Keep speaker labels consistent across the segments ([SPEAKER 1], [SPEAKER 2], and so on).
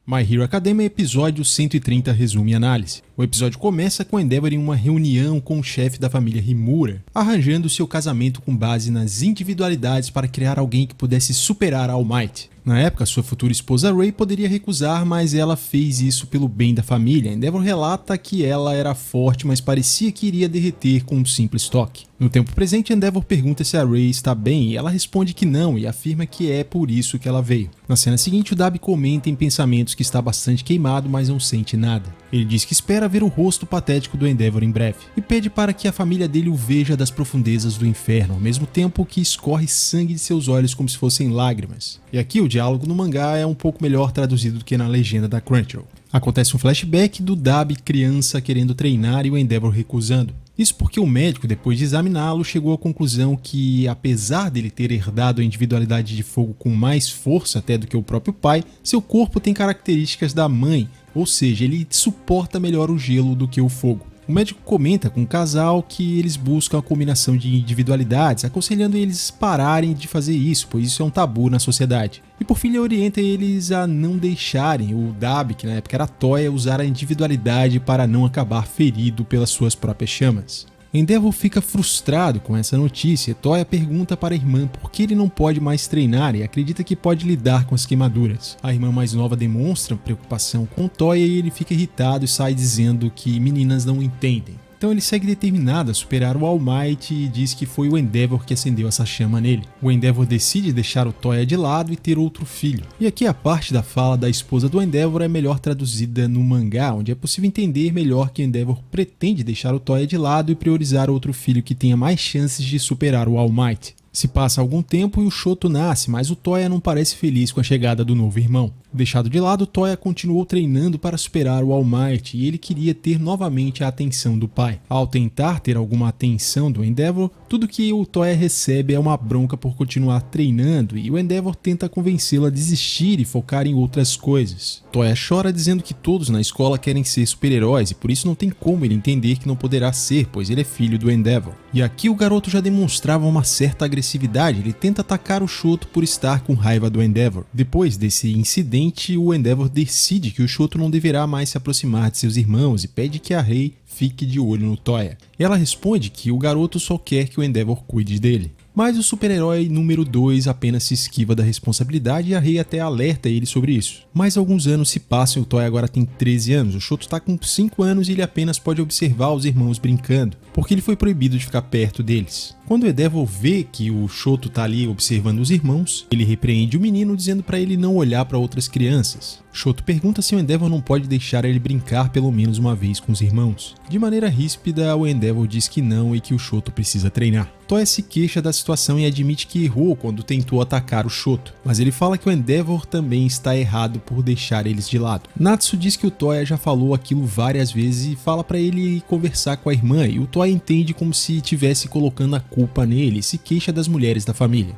[SPEAKER 1] My Hero Academia, episódio 130, resumo e análise. O episódio começa com Endeavor em uma reunião com o chefe da família Rimura, arranjando seu casamento com base nas individualidades para criar alguém que pudesse superar All Might. Na época, sua futura esposa Ray poderia recusar, mas ela fez isso pelo bem da família. Endeavor relata que ela era forte, mas parecia que iria derreter com um simples toque. No tempo presente, Endeavor pergunta se a Ray está bem e ela responde que não e afirma que é por isso que ela veio. Na cena seguinte, o Dabi comenta em pensamentos que está bastante queimado, mas não sente nada. Ele diz que espera ver o rosto patético do Endeavor em breve e pede para que a família dele o veja das profundezas do inferno, ao mesmo tempo que escorre sangue de seus olhos como se fossem lágrimas. E aqui o diálogo no mangá é um pouco melhor traduzido do que na legenda da Crunchyroll. Acontece um flashback do Dabi criança querendo treinar e o Endeavor recusando. Isso porque o médico, depois de examiná-lo, chegou à conclusão que, apesar dele ter herdado a individualidade de fogo com mais força até do que o próprio pai, seu corpo tem características da mãe, ou seja, ele suporta melhor o gelo do que o fogo. O médico comenta com o casal que eles buscam a combinação de individualidades, aconselhando eles pararem de fazer isso, pois isso é um tabu na sociedade. E por fim ele orienta eles a não deixarem o Dabi, que na época era Toya, usar a individualidade para não acabar ferido pelas suas próprias chamas. Endeavor fica frustrado com essa notícia e Toya pergunta para a irmã por que ele não pode mais treinar e acredita que pode lidar com as queimaduras. A irmã mais nova demonstra preocupação com Toya e ele fica irritado e sai dizendo que meninas não entendem. Então ele segue determinado a superar o All Might e diz que foi o Endeavor que acendeu essa chama nele. O Endeavor decide deixar o Toya de lado e ter outro filho. E aqui a parte da fala da esposa do Endeavor é melhor traduzida no mangá, onde é possível entender melhor que Endeavor pretende deixar o Toya de lado e priorizar outro filho que tenha mais chances de superar o All Might. Se passa algum tempo e o Shoto nasce, mas o Toya não parece feliz com a chegada do novo irmão. Deixado de lado, Toya continuou treinando para superar o All Might e ele queria ter novamente a atenção do pai. Ao tentar ter alguma atenção do Endeavor, tudo que o Toya recebe é uma bronca por continuar treinando e o Endeavor tenta convencê-lo a desistir e focar em outras coisas. Toya chora dizendo que todos na escola querem ser super-heróis e por isso não tem como ele entender que não poderá ser, pois ele é filho do Endeavor. E aqui o garoto já demonstrava uma certa agressividade, ele tenta atacar o Shoto por estar com raiva do Endeavor. Depois desse incidente, o Endeavor decide que o Shoto não deverá mais se aproximar de seus irmãos e pede que a Rei fique de olho no Toya. Ela responde que o garoto só quer que o Endeavor cuide dele. Mas o super-herói número 2 apenas se esquiva da responsabilidade e a Rei até alerta ele sobre isso. Mas alguns anos se passam e o Toya agora tem 13 anos. O Shoto está com 5 anos e ele apenas pode observar os irmãos brincando, porque ele foi proibido de ficar perto deles. Quando o Endeavor vê que o Shoto está ali observando os irmãos, ele repreende o menino dizendo para ele não olhar para outras crianças. Shoto pergunta se o Endeavor não pode deixar ele brincar pelo menos uma vez com os irmãos. De maneira ríspida, o Endeavor diz que não e que o Shoto precisa treinar. Toya se queixa da situação e admite que errou quando tentou atacar o Shoto, mas ele fala que o Endeavor também está errado por deixar eles de lado. Natsu diz que o Toya já falou aquilo várias vezes e fala para ele conversar com a irmã, e o Toya entende como se estivesse colocando a culpa nele e se queixa das mulheres da família.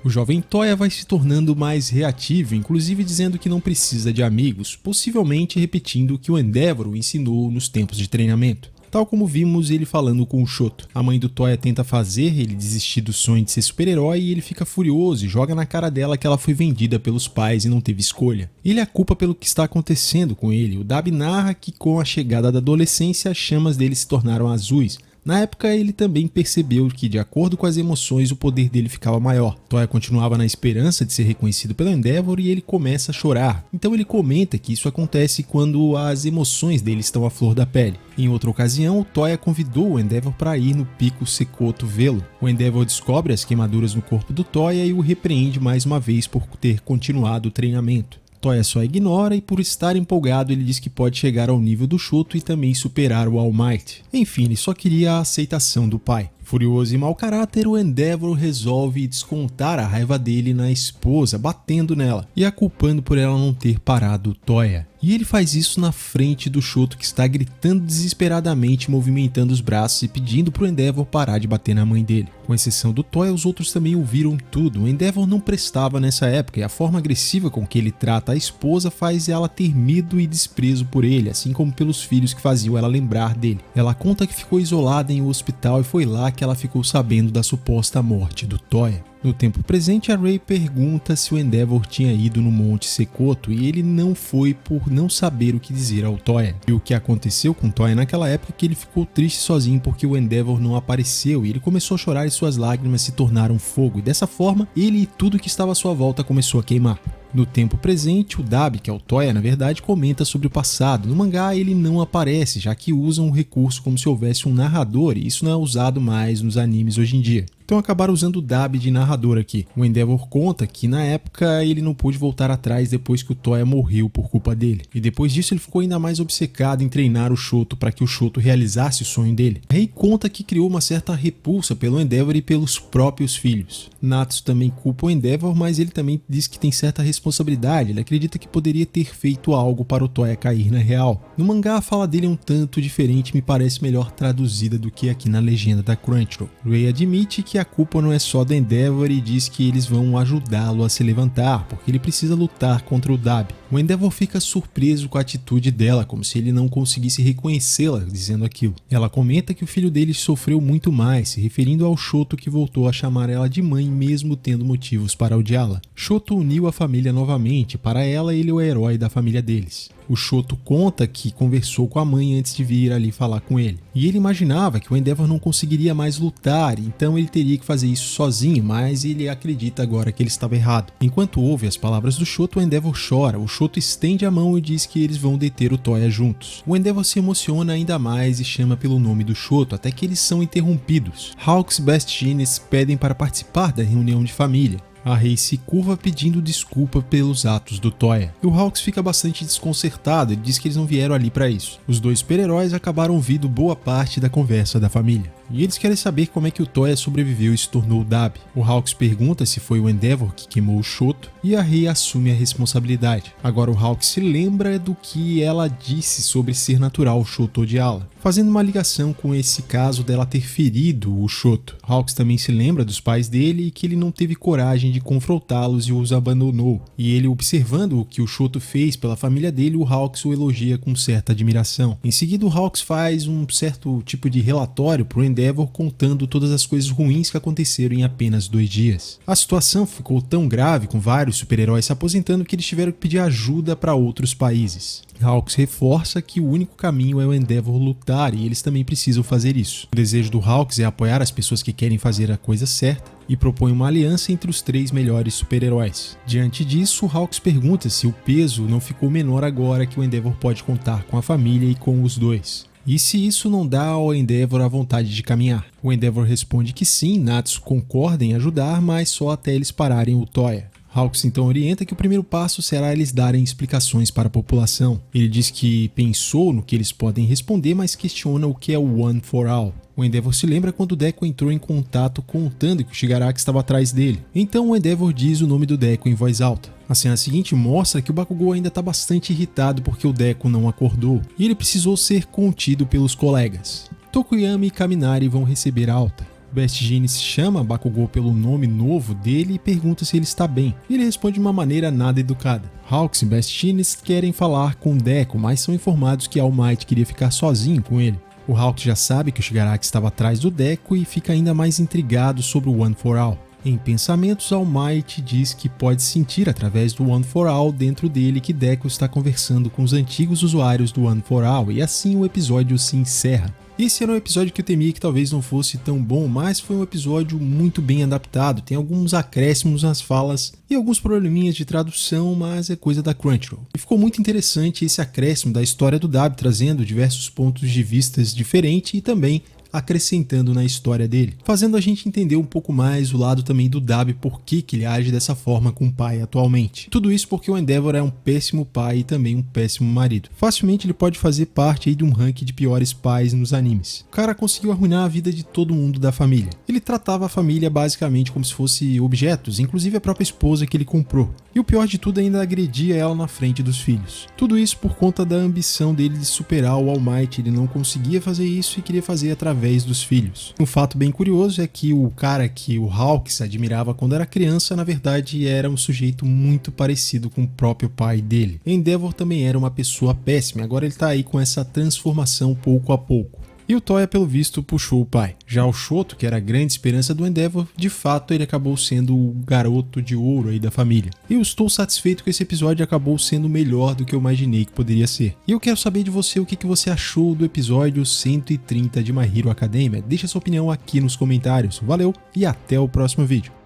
[SPEAKER 1] O jovem Toya vai se tornando mais reativo, inclusive dizendo que não precisa de amigos, possivelmente repetindo o que o Endeavor o ensinou nos tempos de treinamento. Tal como vimos ele falando com o Shoto. A mãe do Toya tenta fazer ele desistir do sonho de ser super-herói e ele fica furioso e joga na cara dela que ela foi vendida pelos pais e não teve escolha. Ele a culpa pelo que está acontecendo com ele. O Dabi narra que com a chegada da adolescência as chamas dele se tornaram azuis. Na época, ele também percebeu que, de acordo com as emoções, o poder dele ficava maior. Toya continuava na esperança de ser reconhecido pelo Endeavor e ele começa a chorar. Então ele comenta que isso acontece quando as emoções dele estão à flor da pele. Em outra ocasião, o Toya convidou o Endeavor para ir no Pico Sekoto vê-lo. O Endeavor descobre as queimaduras no corpo do Toya e o repreende mais uma vez por ter continuado o treinamento. Toya só ignora e por estar empolgado ele diz que pode chegar ao nível do Shoto e também superar o All Might. Enfim, ele só queria a aceitação do pai. Furioso e mau caráter, o Endeavor resolve descontar a raiva dele na esposa, batendo nela e a culpando por ela não ter parado o Toya. E ele faz isso na frente do Shoto, que está gritando desesperadamente, movimentando os braços e pedindo pro Endeavor parar de bater na mãe dele. Com exceção do Toya, os outros também ouviram tudo. O Endeavor não prestava nessa época e a forma agressiva com que ele trata a esposa faz ela ter medo e desprezo por ele, assim como pelos filhos que faziam ela lembrar dele. Ela conta que ficou isolada em um hospital e foi lá que ela ficou sabendo da suposta morte do Toya. No tempo presente, a Rei pergunta se o Endeavor tinha ido no Monte Sekoto e ele não foi por não saber o que dizer ao Toya. E o que aconteceu com o Toya naquela época é que ele ficou triste sozinho porque o Endeavor não apareceu e ele começou a chorar e suas lágrimas se tornaram fogo e dessa forma ele e tudo que estava à sua volta começou a queimar. No tempo presente, o Dabi, que é o Toya, na verdade, comenta sobre o passado. No mangá, ele não aparece, já que usam o recurso como se houvesse um narrador, e isso não é usado mais nos animes hoje em dia. Então acabaram usando o Dabi de narrador aqui. O Endeavor conta que na época ele não pôde voltar atrás depois que o Toya morreu por culpa dele. E depois disso ele ficou ainda mais obcecado em treinar o Shoto para que o Shoto realizasse o sonho dele. A Rei conta que criou uma certa repulsa pelo Endeavor e pelos próprios filhos. Natsu também culpa o Endeavor, mas ele também diz que tem certa responsabilidade. Ele acredita que poderia ter feito algo para o Toya cair na real. No mangá a fala dele é um tanto diferente e me parece melhor traduzida do que aqui na legenda da Crunchyroll. Rei admite que a culpa não é só do Endeavor e diz que eles vão ajudá-lo a se levantar, porque ele precisa lutar contra o Dabi. O Endeavor fica surpreso com a atitude dela, como se ele não conseguisse reconhecê-la dizendo aquilo. Ela comenta que o filho dele sofreu muito mais, se referindo ao Shoto que voltou a chamar ela de mãe mesmo tendo motivos para odiá-la. Shoto uniu a família novamente, para ela ele é o herói da família deles. O Shoto conta que conversou com a mãe antes de vir ali falar com ele. E ele imaginava que o Endeavor não conseguiria mais lutar, então ele teria que fazer isso sozinho, mas ele acredita agora que ele estava errado. Enquanto ouve as palavras do Shoto, o Endeavor chora. O Shoto estende a mão e diz que eles vão deter o Toya juntos. O Endeavor se emociona ainda mais e chama pelo nome do Shoto, até que eles são interrompidos. Hawks e Best Jeans pedem para participar da reunião de família. A Rei se curva pedindo desculpa pelos atos do Toya. E o Hawks fica bastante desconcertado e diz que eles não vieram ali para isso. Os dois super-heróis acabaram ouvindo boa parte da conversa da família. E eles querem saber como é que o Toya sobreviveu e se tornou o Dabi. O Hawks pergunta se foi o Endeavor que queimou o Shoto e a Rei assume a responsabilidade. Agora o Hawks se lembra do que ela disse sobre ser natural o Shoto odiá-la, fazendo uma ligação com esse caso dela ter ferido o Shoto. Hawks também se lembra dos pais dele e que ele não teve coragem de confrontá-los e os abandonou. E ele, observando o que o Shoto fez pela família dele, o Hawks o elogia com certa admiração. Em seguida, o Hawks faz um certo tipo de relatório pro Endeavor contando todas as coisas ruins que aconteceram em apenas 2 dias. A situação ficou tão grave, com vários super-heróis se aposentando, que eles tiveram que pedir ajuda para outros países. Hawks reforça que o único caminho é o Endeavor lutar e eles também precisam fazer isso. O desejo do Hawks é apoiar as pessoas que querem fazer a coisa certa e propõe uma aliança entre os 3 melhores super-heróis. Diante disso, o Hawks pergunta se o peso não ficou menor agora que o Endeavor pode contar com a família e com os dois. E se isso não dá ao Endeavor a vontade de caminhar? O Endeavor responde que sim, Natsu concorda em ajudar, mas só até eles pararem o Toya. Hawks então orienta que o primeiro passo será eles darem explicações para a população. Ele diz que pensou no que eles podem responder, mas questiona o que é o One for All. O Endeavor se lembra quando o Deku entrou em contato contando que o Shigaraki estava atrás dele. Então o Endeavor diz o nome do Deku em voz alta. A cena seguinte mostra que o Bakugou ainda está bastante irritado porque o Deku não acordou e ele precisou ser contido pelos colegas. Tokuyama e Kaminari vão receber alta. Best Jeans chama Bakugou pelo nome novo dele e pergunta se ele está bem. Ele responde de uma maneira nada educada. Hawks e Best Jeans querem falar com Deku, mas são informados que All Might queria ficar sozinho com ele. O Hawks já sabe que o Shigaraki estava atrás do Deku e fica ainda mais intrigado sobre o One for All. Em pensamentos, All Might diz que pode sentir através do One for All dentro dele que Deku está conversando com os antigos usuários do One for All e assim o episódio se encerra. Esse era um episódio que eu temia que talvez não fosse tão bom, mas foi um episódio muito bem adaptado, tem alguns acréscimos nas falas e alguns probleminhas de tradução, mas é coisa da Crunchyroll. E ficou muito interessante esse acréscimo da história do Dabi, trazendo diversos pontos de vistas diferentes e também acrescentando na história dele, fazendo a gente entender um pouco mais o lado também do Dabi, por que ele age dessa forma com o pai atualmente. Tudo isso porque o Endeavor é um péssimo pai e também um péssimo marido. Facilmente ele pode fazer parte aí de um ranking de piores pais nos animes. O cara conseguiu arruinar a vida de todo mundo da família. Ele tratava a família basicamente como se fosse objetos, inclusive a própria esposa que ele comprou. E o pior de tudo, ainda agredia ela na frente dos filhos. Tudo isso por conta da ambição dele de superar o All Might. Ele não conseguia fazer isso e queria fazer através dos filhos. Um fato bem curioso é que o cara que o Hawks admirava quando era criança, na verdade era um sujeito muito parecido com o próprio pai dele. Endeavor também era uma pessoa péssima, agora ele tá aí com essa transformação pouco a pouco. E o Toya, pelo visto, puxou o pai. Já o Shoto, que era a grande esperança do Endeavor, de fato ele acabou sendo o garoto de ouro aí da família. Eu estou satisfeito que esse episódio acabou sendo melhor do que eu imaginei que poderia ser. E eu quero saber de você o que você achou do episódio 130 de My Hero Academia. Deixa sua opinião aqui nos comentários. Valeu e até o próximo vídeo.